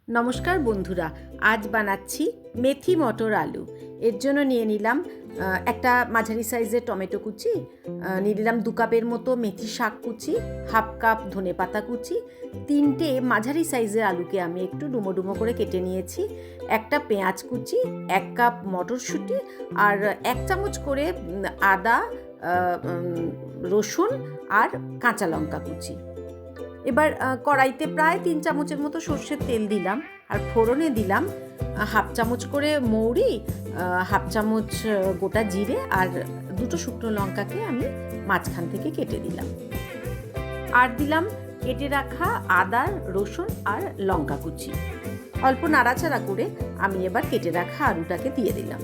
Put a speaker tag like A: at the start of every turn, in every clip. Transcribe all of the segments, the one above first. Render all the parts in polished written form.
A: নমস্কার বন্ধুরা, আজ বানাচ্ছি মেথি মটর আলু। এর জন্য নিয়ে নিলাম একটা মাঝারি সাইজের টমেটো কুচি, নিয়ে নিলাম 2 কাপের মতো মেথি শাক কুচি, হাফ কাপ ধনেপাতা কুচি, 3টে মাঝারি সাইজের আলুকে আমি একটু ডুমো ডুমো করে কেটে নিয়েছি, একটা পেঁয়াজ কুচি, 1 কাপ মটরশুঁটি আর 1 চামচ করে আদা, রসুন আর কাঁচা লঙ্কা কুচি। এবার কড়াইতে প্রায় 3 চামচের মতো সর্ষের তেল দিলাম আর ফোড়নে দিলাম হাফ চামচ করে মৌরি, হাফ চামচ গোটা জিরে আর 2টো শুকনো লঙ্কাকে আমি মাঝখান থেকে কেটে দিলাম, আর দিলাম কেটে রাখা আদা, রসুন আর লঙ্কা কুচি। অল্প নাড়াচাড়া করে আমি এবার কেটে রাখা আলুটাকে দিয়ে দিলাম।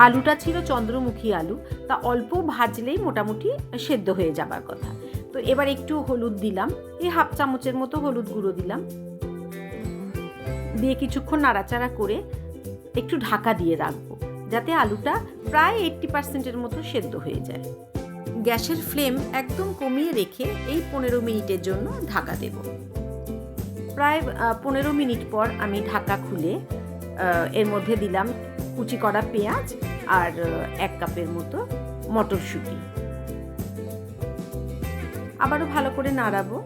A: আলুটা ছিল চন্দ্রমুখী আলু, তা অল্প ভাজলেই মোটামুটি সেদ্ধ হয়ে যাবার কথা। তো এবার একটু হলুদ দিলাম, এই হাফ চামচের মতো হলুদ গুঁড়ো দিলাম, দিয়ে কিছুক্ষণ নাড়াচাড়া করে একটু ঢাকা দিয়ে রাখবো যাতে আলুটা প্রায় 80% মতো সেদ্ধ হয়ে যায়। গ্যাসের ফ্লেম একদম কমিয়ে রেখে এই 15 মিনিটের জন্য ঢাকা দেব। প্রায় 15 মিনিট পর আমি ঢাকা খুলে এর মধ্যে দিলাম কুচি করা পেঁয়াজ আর 1 কাপের মতো মটরশুঁটি। আবারও ভালো করে নাড়াবো।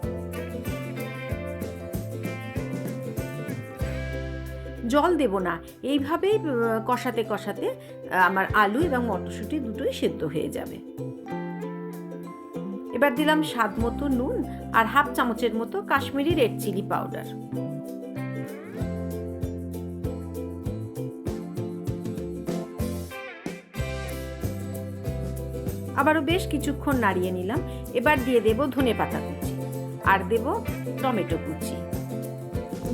A: জল দেব না, এইভাবেই কষাতে কষাতে আমার আলু এবং মটরশুঁটি দুটোই সেদ্ধ হয়ে যাবে। এবার দিলাম স্বাদ মতো নুন আর হাফ চামচের মতো কাশ্মীরি রেড চিলি পাউডার। আবারও বেশ কিছুক্ষণ নাড়িয়ে নিলাম। এবার দিয়ে দেব ধনেপাতা কুচি আর দেব টমেটো কুচি।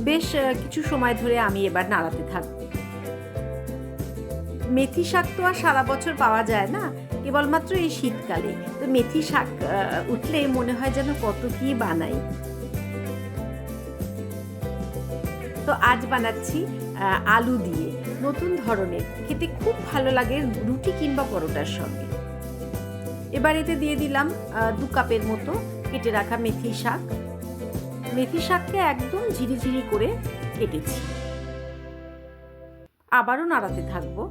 A: বেশ কিছু সময় ধরে আমি এবার নাড়াতে থাকব। মেথি শাক তো আর সারা বছর পাওয়া যায় না, কেবলমাত্র এই শীতকালে। তো মেথি শাক উঠলে মনে হয় যেন কত কি বানাই। তো আজ বানাচ্ছি আলু দিয়ে, নতুন ধরনের, খেতে খুব ভালো লাগে রুটি কিংবা পরোটার সঙ্গে। এবার এতে দিয়ে দিলাম 2 কাপের মতো কেটে রাখা মেথি শাক। মেথি শাককে একদম ঝিরিঝিরি করে কেটেছি। আবারও নাড়াতে থাকবো।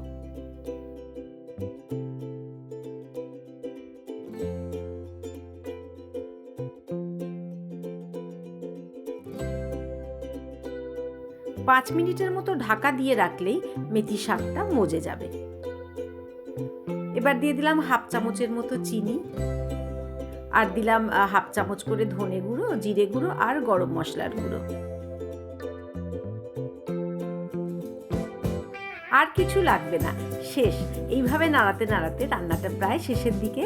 A: পাঁচ মিনিটের মতো ঢাকা দিয়ে রাখলেই মেথি শাকটা মজে যাবে। এবার দিয়ে দিলাম হাফ চামচের মতো চিনি আর দিলাম হাফ চামচ করে ধনে গুঁড়ো, জিরে গুঁড়ো আর গরম মশলার গুঁড়ো। আর কিছু লাগবে না, শেষ। এইভাবে নাড়াতে নাড়াতে রান্নাটা প্রায় শেষের দিকে।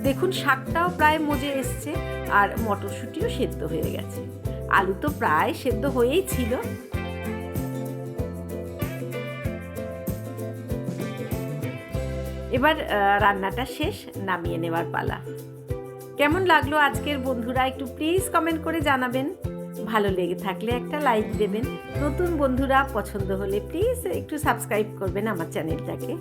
A: দেখুন শাকটাও প্রায় মজে এসছে আর মটরশুঁটিও সেদ্ধ হয়ে গেছে। আলু তো প্রায় সেদ্ধ হয়েই ছিল। এবার রান্নাটা শেষ, নামিয়ে নেওয়ার পালা। কেমন লাগলো আজকের বন্ধুরা, একটু প্লিজ কমেন্ট করে জানাবেন। ভালো লেগে থাকলে একটা লাইক দেবেন। নতুন বন্ধুরা পছন্দ হলে প্লিজ একটু সাবস্ক্রাইব করবেন আমার চ্যানেলটাকে।